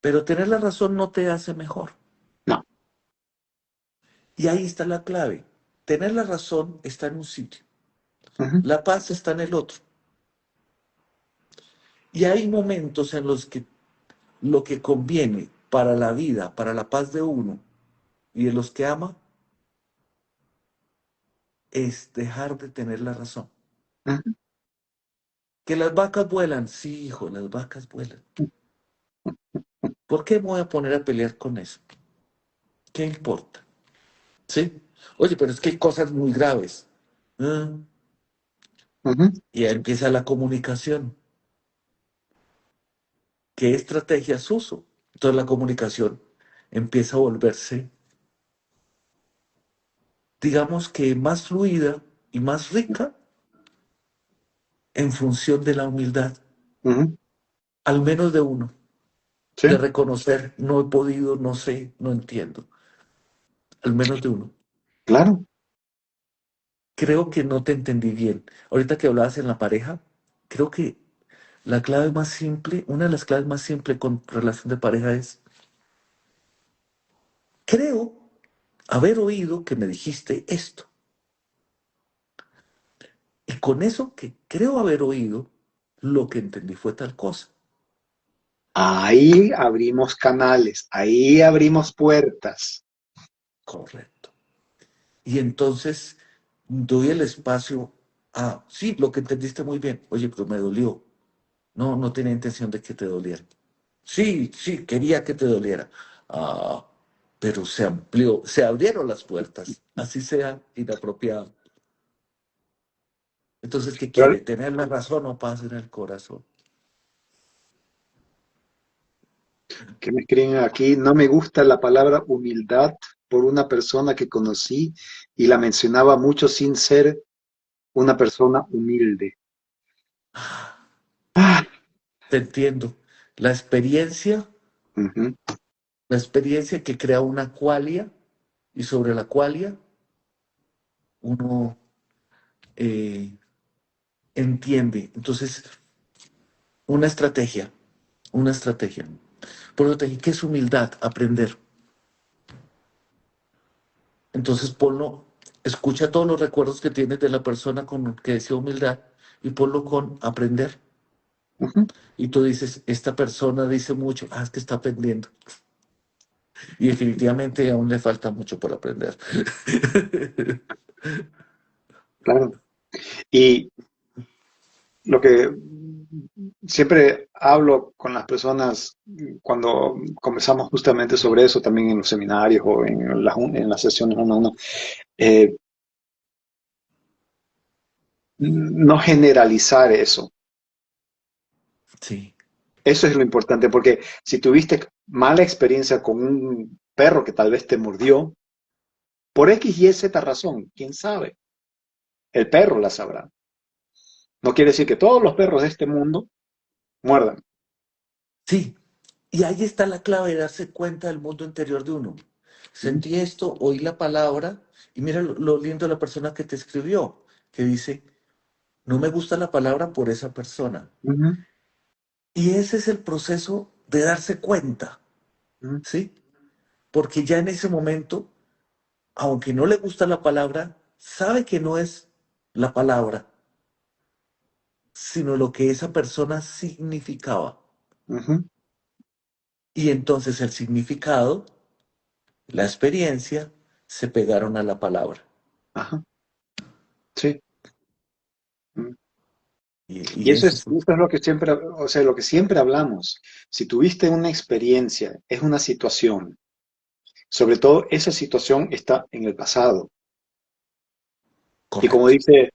Pero tener la razón no te hace mejor. no. Y ahí está la clave. Tener la razón está en un sitio. Ujú, La paz está en el otro. Y hay momentos en los que lo que conviene para la vida, para la paz de uno y de los que ama, es dejar de tener la razón. ujú, Que las vacas vuelan, sí, hijo, las vacas vuelan. ¿Por qué me voy a poner a pelear con eso? ¿Qué importa? ¿Sí? Oye, pero es que hay cosas muy graves. Ah, ujú, y ahí empieza la comunicación. ¿Qué estrategias uso? Entonces la comunicación empieza a volverse, digamos que más fluida y más rica en función de la humildad, ujú, al menos de uno, sí, de reconocer, no he podido, no sé, no entiendo, al menos de uno. claro. Creo que no te entendí bien. Ahorita que hablabas en la pareja, creo que la clave más simple, una de las claves más simples con relación de pareja es, creo haber oído que me dijiste esto. Y con eso que creo haber oído, lo que entendí fue tal cosa. Ahí abrimos canales, ahí abrimos puertas. Correcto. Y entonces doy el espacio a, sí, lo que entendiste muy bien. Oye, pero me dolió. No, no tenía intención de que te doliera. Sí, sí, quería que te doliera. Ah, pero se amplió, se abrieron las puertas, así sea inapropiado. Entonces, ¿qué Pero quiere? ¿Tener la razón o paz en el corazón? que me escriben aquí, no me gusta la palabra humildad por una persona que conocí y la mencionaba mucho sin ser una persona humilde. Ah, Te entiendo. La experiencia, ujú, la experiencia que crea una qualia y sobre la qualia uno eh, entiende. Entonces, una estrategia, una estrategia. Por eso te dije, ¿qué es humildad? Aprender. Entonces ponlo, escucha todos los recuerdos que tienes de la persona con que decía humildad y ponlo con aprender. ujú, Y tú dices, esta persona dice mucho, ah, es que está aprendiendo. Y definitivamente aún le falta mucho por aprender. claro. Y lo que siempre hablo con las personas cuando conversamos justamente sobre eso, también en los seminarios o en las sesiones uno a uno, eh, no generalizar eso. Sí, Eso es lo importante, porque si tuviste mala experiencia con un perro que tal vez te mordió, por X y Z razón, quién sabe, el perro la sabrá. No quiere decir que todos los perros de este mundo muerdan. sí. Y ahí está la clave de darse cuenta del mundo interior de uno. Ujú, Sentí esto, oí la palabra y mira lo lindo de la persona que te escribió, que dice, no me gusta la palabra por esa persona. ujú, Y ese es el proceso de darse cuenta, ujú, ¿sí? Porque ya en ese momento, aunque no le gusta la palabra, sabe que no es la palabra, sino lo que esa persona significaba. ujú. Y entonces el significado, la experiencia, se pegaron a la palabra. Ajá, sí. Y Y ese es eso es lo que siempre, o sea, lo que siempre hablamos. Si tuviste una experiencia, es una situación, sobre todo esa situación está en el pasado. Y como correcto. dice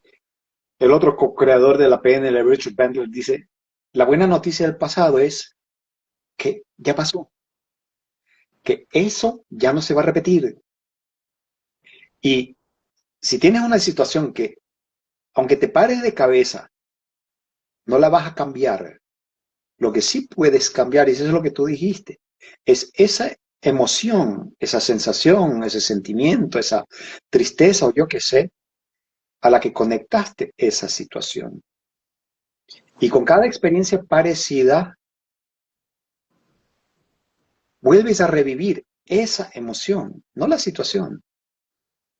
el otro co-creador de la PNL, Richard Bandler, dice, la buena noticia del pasado es que ya pasó, que eso ya no se va a repetir. Y si tienes una situación que, aunque te pares de cabeza, no la vas a cambiar, lo que sí puedes cambiar, y eso es lo que tú dijiste, es esa emoción, esa sensación, ese sentimiento, esa tristeza o yo qué sé, a la que conectaste esa situación. Y con cada experiencia parecida, vuelves a revivir esa emoción, no la situación,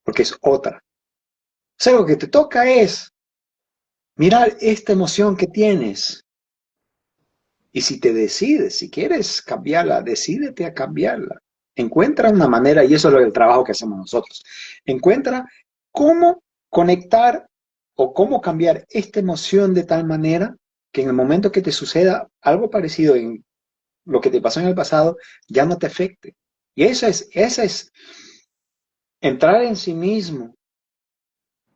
porque es otra. O sea, lo que te toca es mirar esta emoción que tienes. Y si te decides, si quieres cambiarla, decídete a cambiarla. Encuentra una manera, y eso es el trabajo que hacemos nosotros. Encuentra cómo conectar o cómo cambiar esta emoción de tal manera que en el momento que te suceda algo parecido en lo que te pasó en el pasado, ya no te afecte. Y esa es entrar en sí mismo,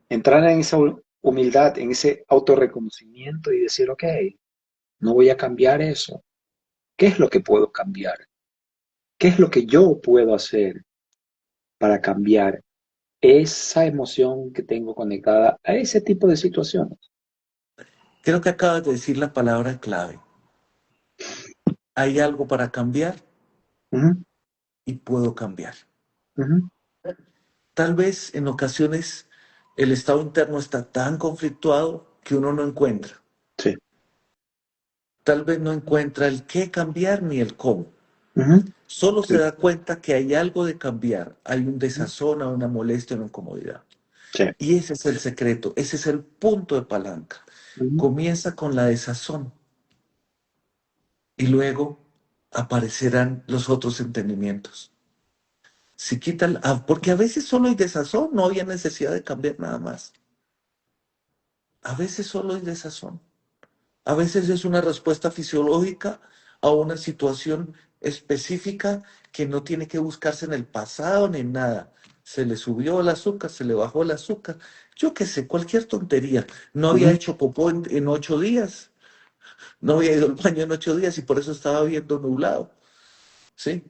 entrar en esa humildad, en ese autorreconocimiento y decir, ok, no voy a cambiar eso. ¿Qué es lo que puedo cambiar? ¿Qué es lo que yo puedo hacer para cambiar esa emoción que tengo conectada a ese tipo de situaciones? Creo que acabas de decir la palabra clave. Hay algo para cambiar Ujú, y puedo cambiar. ujú, Tal vez en ocasiones el estado interno está tan conflictuado que uno no encuentra. sí. Tal vez no encuentra el qué cambiar ni el cómo. Ujú, Solo sí, se da cuenta que hay algo de cambiar, hay un ujú, desazón, hay una molestia, una incomodidad. sí, Y ese es el secreto, ese es el punto de palanca. ujú, Comienza con la desazón y luego aparecerán los otros entendimientos. Si quitan, porque a veces solo hay desazón, no había necesidad de cambiar nada más. A veces solo hay desazón. A veces es una respuesta fisiológica a una situación específica que no tiene que buscarse en el pasado ni en nada. Se le subió el azúcar, se le bajó el azúcar. Yo qué sé, cualquier tontería. No había ujú, hecho popó en 8 días. No había ido al baño en 8 días y por eso estaba viendo nublado. ¿Sí?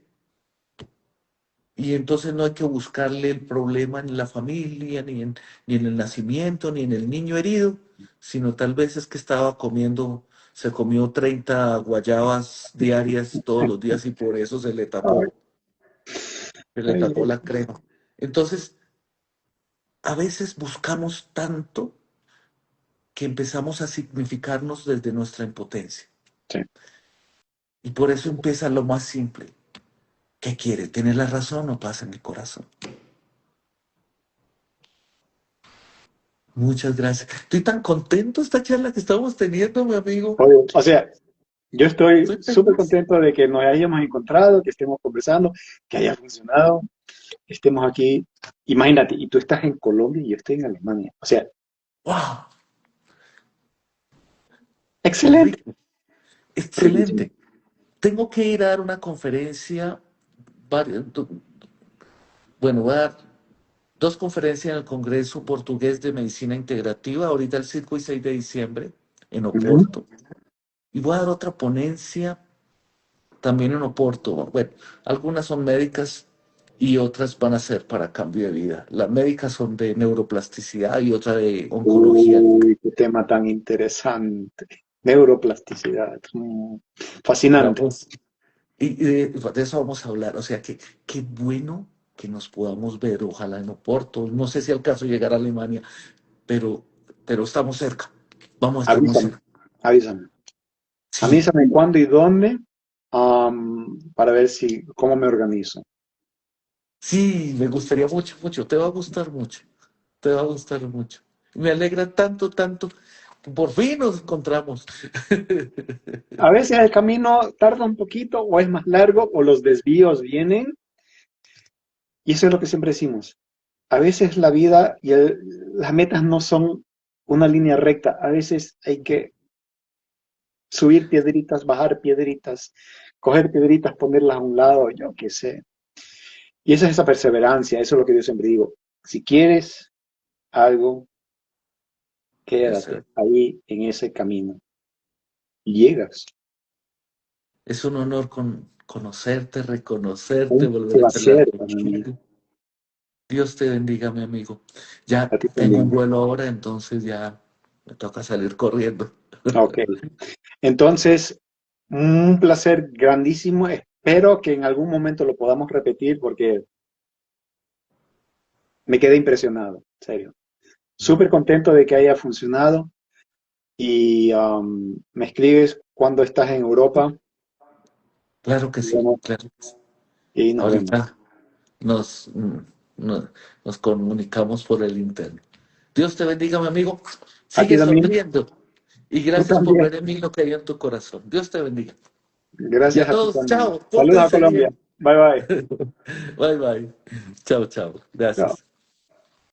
Y entonces no hay que buscarle el problema en la familia, ni en el nacimiento, ni en el niño herido, sino tal vez es que estaba comiendo, se comió 30 guayabas diarias todos los días y por eso ay, se le ay, tapó la crema. Entonces, a veces buscamos tanto que empezamos a significarnos desde nuestra impotencia. sí. Y por eso empieza lo más simple. ¿Qué quiere? ¿Tener la razón o pasa en el corazón? Muchas gracias. Estoy tan contento esta charla que estamos teniendo, mi amigo. Oye, o sea, yo estoy Estoy súper feliz. contento de que nos hayamos encontrado, que estemos conversando, que haya funcionado, que estemos aquí. Imagínate, y tú estás en Colombia y yo estoy en Alemania. O sea, ¡Wow! ¡Qué excelente, rico! riquísimo. Excelente. Tengo que ir a dar una conferencia. Bueno, voy a dar 2 conferencias en el Congreso Portugués de Medicina Integrativa, ahorita el 5 y 6 de diciembre en Ujú. Oporto. Y voy a dar otra ponencia también en Oporto. Bueno, algunas son médicas y otras van a ser para cambio de vida. Las médicas son de neuroplasticidad y otra de oncología. Uy, qué tema tan interesante. Neuroplasticidad. Fascinante. Vamos, y de eso vamos a hablar. O sea que qué bueno que nos podamos ver, ojalá en Oporto. No sé si al caso llegar a Alemania, pero, pero estamos cerca. Vamos a estar muy Avísame, cerca. avísame. Sí, Avísame cuándo y dónde, para ver si, cómo me organizo. sí, me gustaría mucho, mucho. Te va a gustar mucho. Te va a gustar mucho. Me alegra tanto, tanto. Por fin nos encontramos. A veces el camino tarda un poquito o es más largo o los desvíos vienen y eso es lo que siempre decimos. A veces la vida y las metas no son una línea recta. A veces hay que subir piedritas, bajar piedritas, coger piedritas, ponerlas a un lado, yo qué sé. Y esa es esa perseverancia, eso es lo que yo siempre digo. Si quieres algo, quédate ahí en ese camino y llegas. Es un honor conocerte, reconocerte, Un volver a charlar placer para mí. contigo. Dios te bendiga, mi amigo. Ya A ti tengo un también. vuelo ahora, entonces ya me toca salir corriendo. Ok. Entonces, un placer grandísimo. Espero que en algún momento lo podamos repetir porque me quedé impresionado, en serio. Súper contento de que haya funcionado y me escribes cuando estás en Europa Claro que y, sí, bueno, claro que sí. y nos vemos. Ahorita nos, mm, nos comunicamos por el interno. Dios te bendiga, mi amigo. A ti Sigue también, sonriendo. Y tú gracias por también. ver en mí lo que hay en tu corazón. Dios te bendiga. Y Gracias a a ti todos, también. chao, Saludos a pórtense Colombia. bien. Bye bye. Bye, bye. Chao, chao. Chao. Gracias.